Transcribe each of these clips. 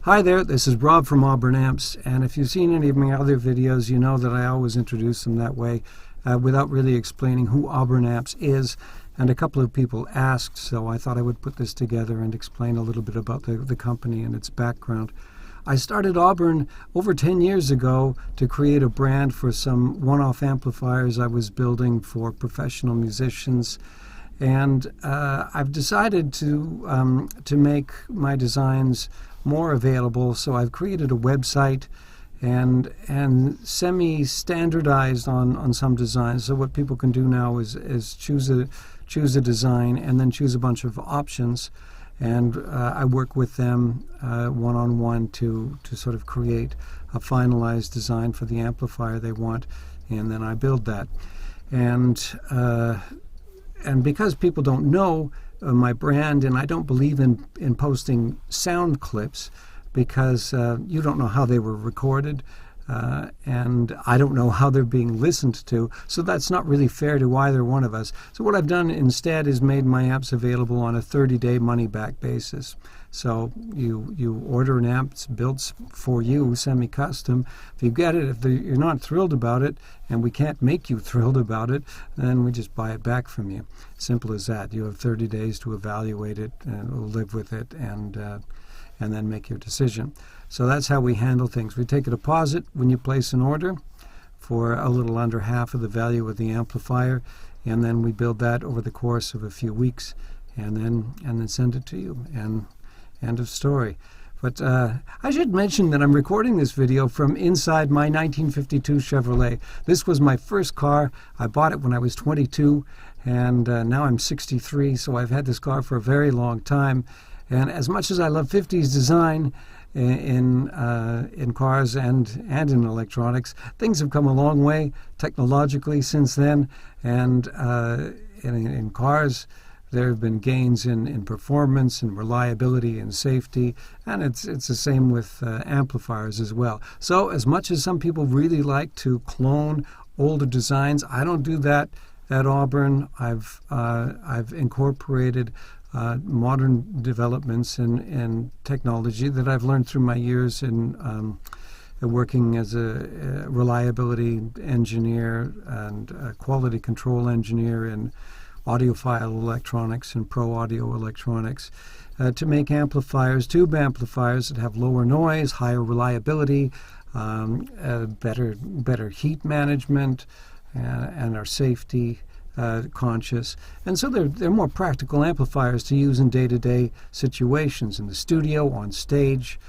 Hi there, this is Rob from Auburn Amps, and if you've seen any of my other videos, you know that I always introduce them that way without really explaining who Auburn Amps is. And a couple of people asked, so I thought I would put this together and explain a little bit about the company and its background. I started Auburn over 10 years ago to create a brand for some one-off amplifiers I was building for professional musicians. And I've decided to make my designs more available, so I've created a website and semi-standardized on some designs. So what people can do now is choose a design and then choose a bunch of options, and I work with them one-on-one to sort of create a finalized design for the amplifier they want, and then I build that. And because people don't know my brand, and I don't believe in posting sound clips because you don't know how they were recorded, and I don't know how they're being listened to, so that's not really fair to either one of us. So what I've done instead is made my amps available on a 30-day money-back basis. So you order an amp, it's built for you, semi-custom. If you get it, if you're not thrilled about it, and we can't make you thrilled about it, then we just buy it back from you. Simple as that. You have 30 days to evaluate it and live with it, and then make your decision. So that's how we handle things. We take a deposit when you place an order for a little under half of the value of the amplifier, and then we build that over the course of a few weeks, and then send it to you. And end of story. But I should mention that I'm recording this video from inside my 1952 Chevrolet. This was my first car. I bought it when I was 22, and now I'm 63, so I've had this car for a very long time. And as much as I love 50s design in cars and in electronics, things have come a long way technologically since then. And in cars, there have been gains in performance and reliability and safety, and it's the same with amplifiers as well. So as much as some people really like to clone older designs, I don't do that at Auburn. I've incorporated modern developments in technology that I've learned through my years in working as a reliability engineer and a quality control engineer in audiophile electronics and pro audio electronics, to make amplifiers, tube amplifiers that have lower noise, higher reliability, better heat management, and are safety conscious. And so they're more practical amplifiers to use in day-to-day situations, in the studio, on stage,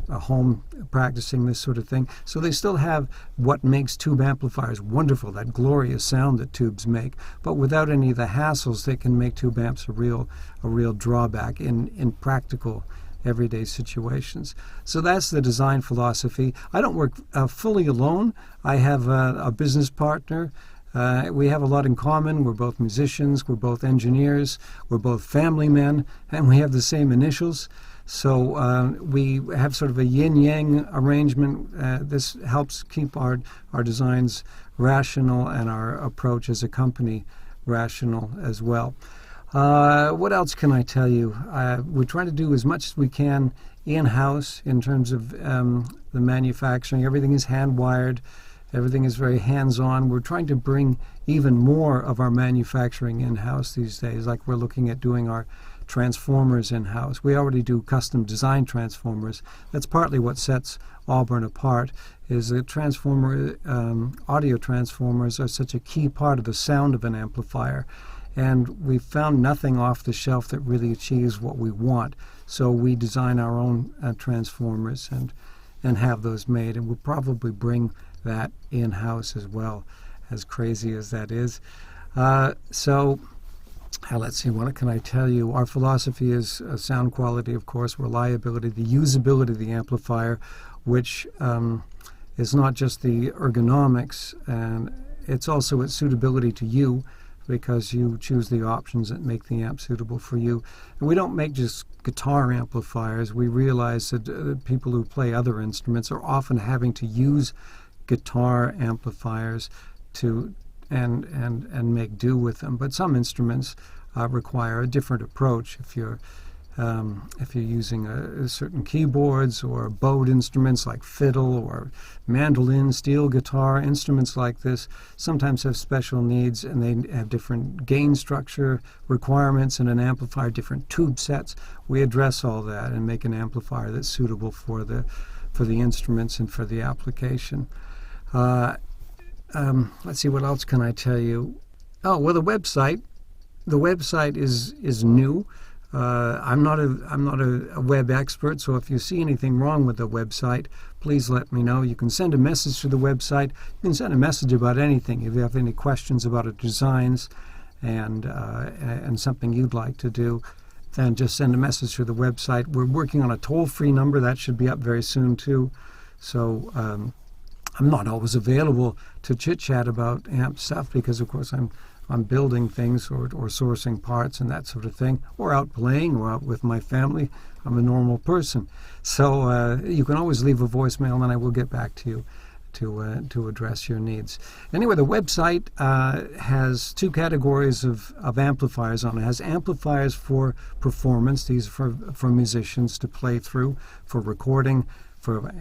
a home practicing this sort of thing. So they still have what makes tube amplifiers wonderful, that glorious sound that tubes make, but without any of the hassles that can make tube amps a real drawback in practical everyday situations. So that's the design philosophy. I don't work fully alone. I have a business partner. We have a lot in common. We're both musicians, we're both engineers, we're both family men, and we have the same initials. So we have sort of a yin-yang arrangement. This helps keep our designs rational and our approach as a company rational as well. What else can I tell you? We're trying to do as much as we can in-house in terms of the manufacturing. Everything is hand-wired. Everything is very hands-on. We're trying to bring even more of our manufacturing in-house these days, like we're looking at doing our transformers in-house. We already do custom design transformers. That's partly what sets Auburn apart, is that audio transformers are such a key part of the sound of an amplifier. And we've found nothing off the shelf that really achieves what we want. So we design our own transformers and have those made. And we'll probably bring that in-house as well, as crazy as that is. Let's see, what can I tell you? Our philosophy is sound quality, of course, reliability, the usability of the amplifier, which is not just the ergonomics, and it's also its suitability to you, because you choose the options that make the amp suitable for you. And we don't make just guitar amplifiers. We realize that people who play other instruments are often having to use guitar amplifiers and make do with them. But some instruments require a different approach. If you're If you're using certain keyboards or bowed instruments like fiddle or mandolin, steel guitar, instruments like this sometimes have special needs, and they have different gain structure requirements in an amplifier, different tube sets. We address all that and make an amplifier that's suitable for the instruments and for the application. Let's see, what else can I tell you? Oh, well, the website is new. I'm not a web expert, so if you see anything wrong with the website, please let me know. You can send a message to the website. You can send a message about anything. If you have any questions about the designs and something you'd like to do, then just send a message to the website. We're working on a toll-free number that should be up very soon too. So I'm not always available to chit-chat about amp stuff because, of course, I'm building things or sourcing parts and that sort of thing, or out playing or out with my family. I'm a normal person. So you can always leave a voicemail and I will get back to you to address your needs. Anyway, the website has two categories of amplifiers on it. It has amplifiers for performance. These are for musicians to play through, for recording, for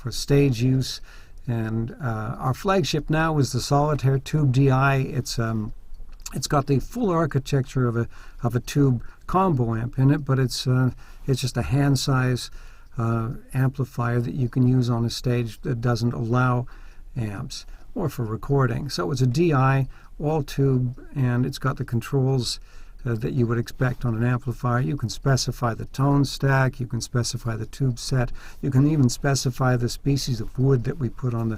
stage use. And our flagship now is the Solitaire Tube DI. It's got the full architecture of a tube combo amp in it, but it's just a hand size amplifier that you can use on a stage that doesn't allow amps or for recording. So it's a DI, all tube, and it's got the controls that you would expect on an amplifier. You can specify the tone stack, you can specify the tube set, you can even specify the species of wood that we put on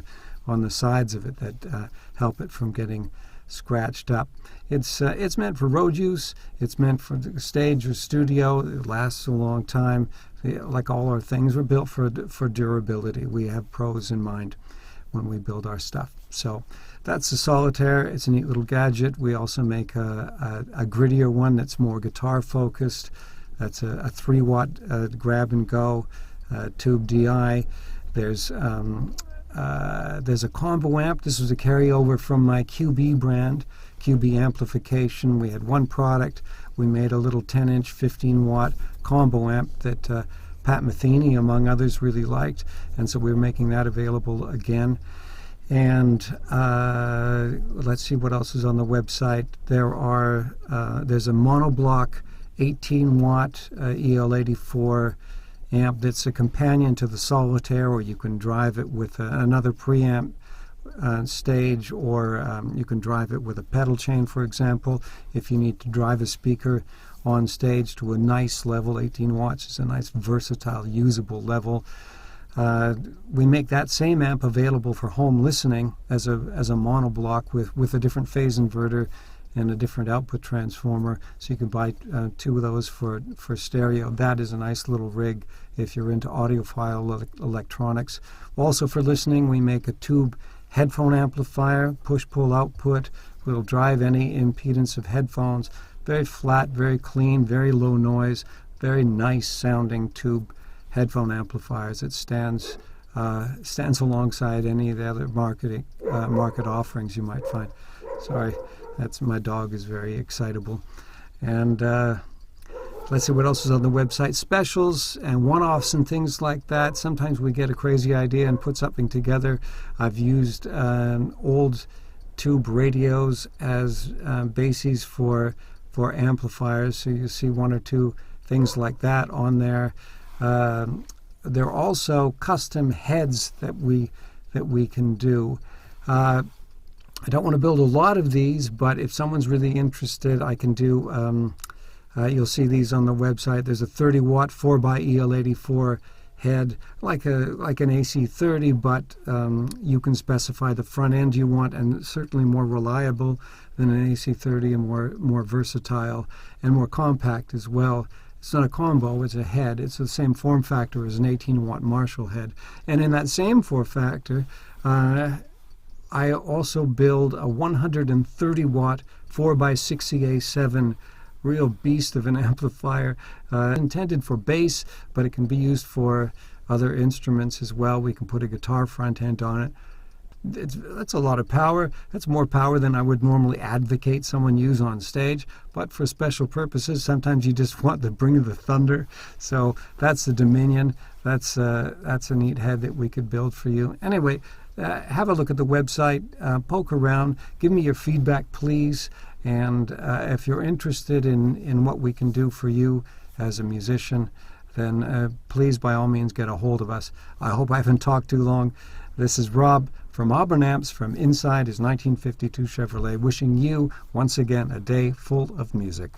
the sides of it that help it from getting scratched up. It's meant for road use, it's meant for the stage or studio. It lasts a long time. Like all our things, we're built for durability. We have pros in mind when we build our stuff. So that's the Solitaire. It's a neat little gadget. We also make a grittier one that's more guitar focused. That's a 3-watt grab and go tube DI. There's a combo amp. This was a carryover from my QB brand, QB Amplification. We had one product. We made a little 10-inch 15-watt combo amp that Pat Metheny, among others, really liked, and so we're making that available again. And let's see what else is on the website. There's a monoblock 18-watt EL84 amp that's a companion to the Solitaire, or you can drive it with another preamp stage, or you can drive it with a pedal chain, for example. If you need to drive a speaker on stage to a nice level, 18 watts is a nice versatile usable level. We make that same amp available for home listening as a monoblock with a different phase inverter and a different output transformer, so you can buy two of those for stereo. That is a nice little rig if you're into audiophile electronics. Also for listening, we make a tube headphone amplifier, push-pull output. We'll drive any impedance of headphones. Very flat, very clean, very low noise, very nice sounding tube headphone amplifiers. It stands alongside any of the other market offerings you might find. Sorry, my dog is very excitable. And let's see what else is on the website. Specials and one-offs and things like that. Sometimes we get a crazy idea and put something together. I've used old tube radios as bases for amplifiers, so you see one or two things like that on there. There are also custom heads that we can do. I don't want to build a lot of these, but if someone's really interested, I can do. You'll see these on the website. There's a 30-watt 4xEL84 head, like an AC30, but you can specify the front end you want, and certainly more reliable than an AC30, and more versatile and more compact as well. It's not a combo, it's a head. It's the same form factor as an 18-watt Marshall head. And in that same form factor, I also build a 130-watt 4x60A7 real beast of an amplifier, intended for bass, but it can be used for other instruments as well. We can put a guitar front end on it. that's a lot of power. That's more power than I would normally advocate someone use on stage. But for special purposes, sometimes you just want to bring the thunder. So that's the Dominion. That's a neat head that we could build for you. Anyway, have a look at the website, poke around, give me your feedback, please. And if you're interested in what we can do for you as a musician, then please, by all means, get a hold of us. I hope I haven't talked too long. This is Rob from Auburn Amps, from inside his 1952 Chevrolet, wishing you, once again, a day full of music.